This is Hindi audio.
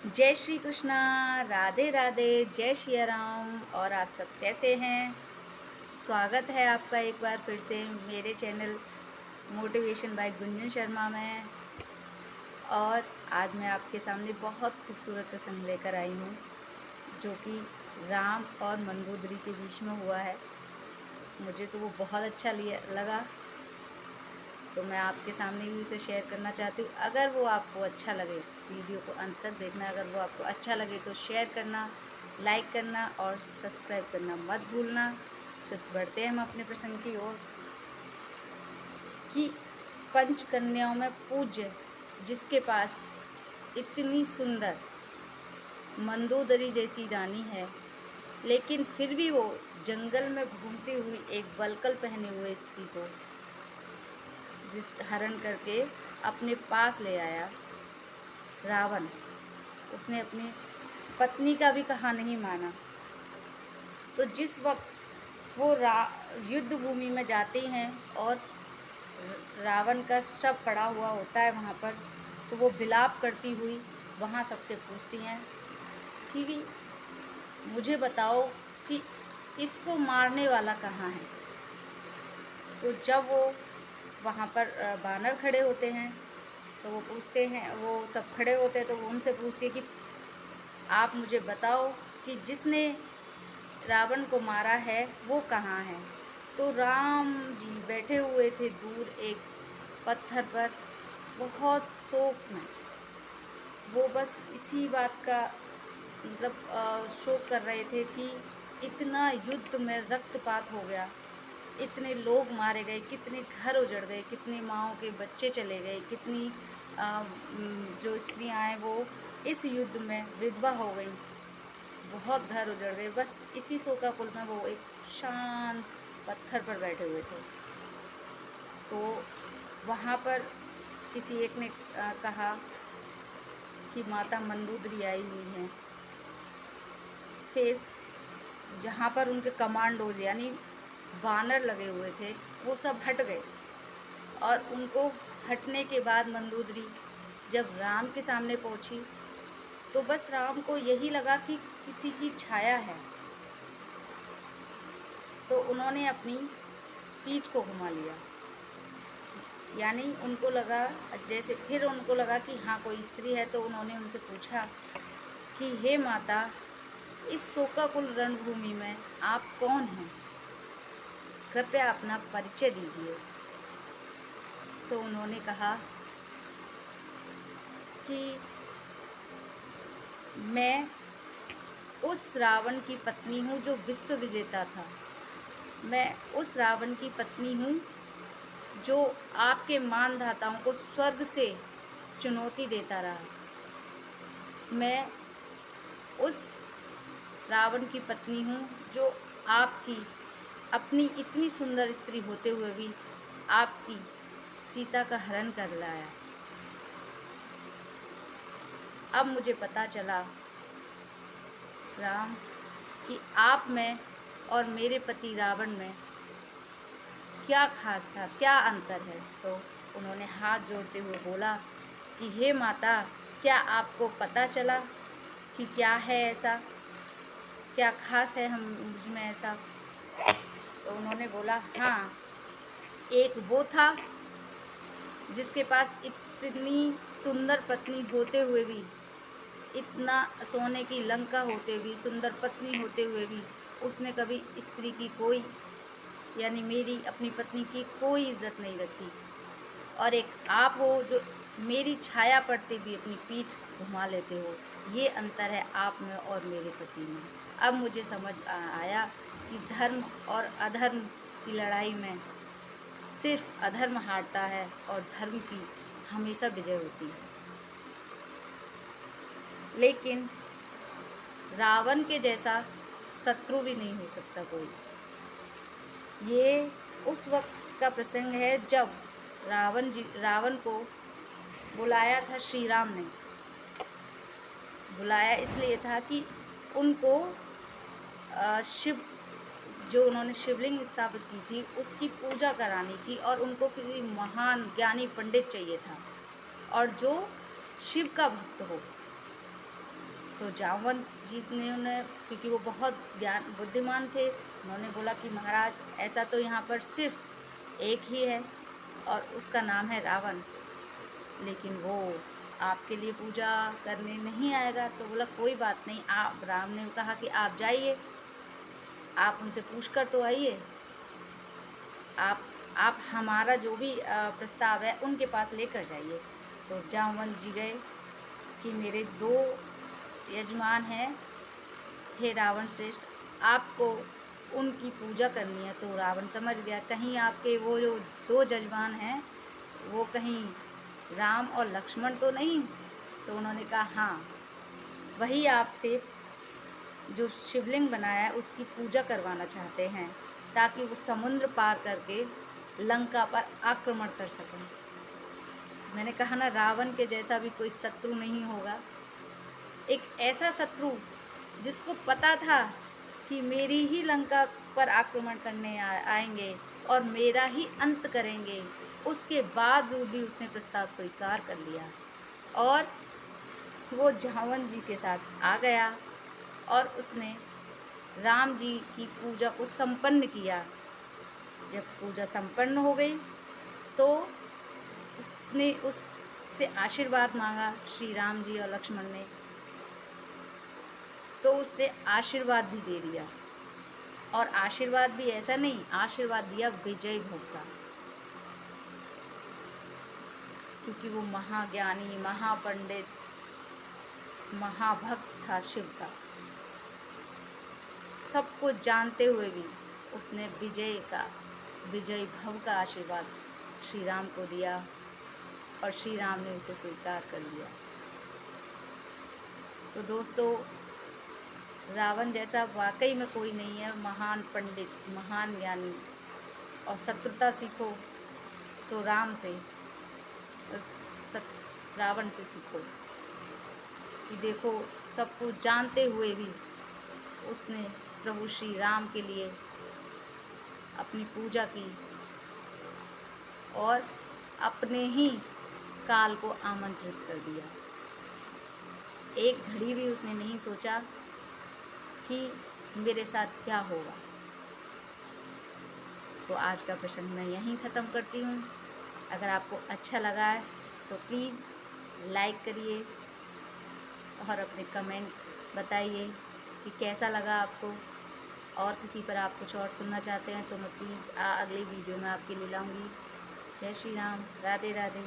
जय श्री कृष्णा, राधे राधे, जय श्री राम। और आप सब कैसे हैं? स्वागत है आपका एक बार फिर से मेरे channel motivation by Gunjan Sharma में। और आज मैं आपके सामने बहुत खूबसूरत प्रसंग लेकर आई हूँ, जो कि राम और मंदोदरी के बीच में हुआ है। मुझे तो वो बहुत अच्छा लगा, तो मैं आपके सामने भी उसे शेयर करना चाहती हूँ। अगर वो आपको अच्छा लगे, वीडियो को अंत तक देखना। अगर वो आपको अच्छा लगे तो शेयर करना, लाइक करना और सब्सक्राइब करना मत भूलना। तो बढ़ते हैं हम अपने प्रसंग की ओर कि पंचकन्याओं में पूज्य जिसके पास इतनी सुंदर मंदोदरी जैसी रानी है, लेकिन फिर भी वो जंगल में घूमती हुई एक वलकल पहने हुए स्त्री को जिस हरण करके अपने पास ले आया रावण। उसने अपनी पत्नी का भी कहा नहीं माना। तो जिस वक्त वो युद्ध भूमि में जाते हैं और रावण का शव पड़ा हुआ होता है वहाँ पर, तो वो विलाप करती हुई वहाँ सबसे पूछती हैं कि मुझे बताओ कि इसको मारने वाला कहाँ है। तो जब वो वहाँ पर बानर खड़े होते हैं, तो वो पूछते हैं, वो सब खड़े होते हैं, तो वो उनसे पूछती है कि आप मुझे बताओ कि जिसने रावण को मारा है वो कहाँ है। तो राम जी बैठे हुए थे दूर एक पत्थर पर, बहुत शोक में। वो बस इसी बात का मतलब शोक कर रहे थे कि इतना युद्ध में रक्तपात हो गया, इतने लोग मारे गए, कितने घर उजड़ गए, कितनी माँओं के बच्चे चले गए, कितनी जो स्त्रियाँ हैं वो इस युद्ध में विधवा हो गई, बहुत घर उजड़ गए। बस इसी शोकाकुल में वो एक शांत पत्थर पर बैठे हुए थे। तो वहाँ पर किसी एक ने कहा कि माता मंदोदरी आई हुई हैं। फिर जहाँ पर उनके कमांडोज यानी बानर लगे हुए थे, वो सब हट गए। और उनको हटने के बाद मंदोदरी जब राम के सामने पहुँची, तो बस राम को यही लगा कि किसी की छाया है। तो उन्होंने अपनी पीठ को घुमा लिया, यानी उनको लगा जैसे, फिर उनको लगा कि हाँ कोई स्त्री है। तो उन्होंने उनसे पूछा कि हे माता, इस शोकाकुल रणभूमि में आप कौन हैं? कृपया अपना परिचय दीजिए। तो उन्होंने कहा कि मैं उस रावण की पत्नी हूँ जो विश्व विजेता था। मैं उस रावण की पत्नी हूँ जो आपके मानधाताओं को स्वर्ग से चुनौती देता रहा। मैं उस रावण की पत्नी हूँ जो आपकी अपनी इतनी सुंदर स्त्री होते हुए भी आपकी सीता का हरण कर लाया। अब मुझे पता चला राम कि आप में और मेरे पति रावण में क्या खास था, क्या अंतर है। तो उन्होंने हाथ जोड़ते हुए बोला कि हे माता, क्या आपको पता चला कि क्या है ऐसा, क्या खास है हम मुझ में ऐसा। तो उन्होंने बोला हाँ, एक वो था जिसके पास इतनी सुंदर पत्नी होते हुए भी, इतना सोने की लंका होते भी, सुंदर पत्नी होते हुए भी उसने कभी स्त्री की कोई, यानी मेरी अपनी पत्नी की कोई इज्जत नहीं रखी। और एक आप हो जो मेरी छाया पड़ते भी अपनी पीठ घुमा लेते हो। ये अंतर है आप में और मेरे पति में। अब मुझे समझ आया कि धर्म और अधर्म की लड़ाई में सिर्फ अधर्म हारता है और धर्म की हमेशा विजय होती है। लेकिन रावण के जैसा शत्रु भी नहीं हो सकता कोई। ये उस वक्त का प्रसंग है जब रावण को बुलाया था श्री राम ने। बुलाया इसलिए था कि उनको शिव, जो उन्होंने शिवलिंग स्थापित की थी उसकी पूजा करानी थी, और उनको किसी महान ज्ञानी पंडित चाहिए था और जो शिव का भक्त हो। तो जामवंत जी ने उन्हें, क्योंकि वो बहुत बुद्धिमान थे, उन्होंने बोला कि महाराज ऐसा तो यहाँ पर सिर्फ एक ही है और उसका नाम है रावण, लेकिन वो आपके लिए पूजा करने नहीं आएगा। तो बोला कोई बात नहीं, आप, राम ने कहा कि आप जाइए, आप उनसे पूछ कर तो आइए, आप हमारा जो भी प्रस्ताव है उनके पास लेकर जाइए। तो जामवंत जी गए कि मेरे 2 यजमान हैं, हे रावण श्रेष्ठ, आपको उनकी पूजा करनी है। तो रावण समझ गया कहीं आपके वो जो 2 यजमान हैं वो कहीं राम और लक्ष्मण तो नहीं। तो उन्होंने कहा हाँ, वही आपसे जो शिवलिंग बनाया है उसकी पूजा करवाना चाहते हैं, ताकि वो समुद्र पार करके लंका पर आक्रमण कर सकें। मैंने कहा ना, रावण के जैसा भी कोई शत्रु नहीं होगा। एक ऐसा शत्रु जिसको पता था कि मेरी ही लंका पर आक्रमण करने आएंगे और मेरा ही अंत करेंगे, उसके बावजूद भी उसने प्रस्ताव स्वीकार कर लिया और वो जामवंत जी के साथ आ गया और उसने राम जी की पूजा को संपन्न किया। जब पूजा संपन्न हो गई तो उसने उससे आशीर्वाद मांगा, श्री राम जी और लक्ष्मण ने, तो उसने आशीर्वाद भी दे दिया। और आशीर्वाद भी ऐसा नहीं, आशीर्वाद दिया विजय भव का, क्योंकि वो महाज्ञानी, महापंडित, महाभक्त था शिव का। सब कुछ जानते हुए भी उसने विजय भव का आशीर्वाद श्री राम को दिया और श्री राम ने उसे स्वीकार कर लिया। तो दोस्तों, रावण जैसा वाकई में कोई नहीं है, महान पंडित, महान ज्ञानी। और शत्रुता सीखो तो राम से, रावण से सीखो कि देखो सब कुछ जानते हुए भी उसने प्रभु श्री राम के लिए अपनी पूजा की और अपने ही काल को आमंत्रित कर दिया। एक घड़ी भी उसने नहीं सोचा कि मेरे साथ क्या होगा। तो आज का प्रसंग मैं यहीं ख़त्म करती हूँ। अगर आपको अच्छा लगा है तो प्लीज़ लाइक करिए और अपने कमेंट बताइए कि कैसा लगा आपको। और किसी पर आप कुछ और सुनना चाहते हैं तो मैं प्लीज़ अगली वीडियो में आपके लिए लाऊंगी। जय श्री राम, राधे राधे।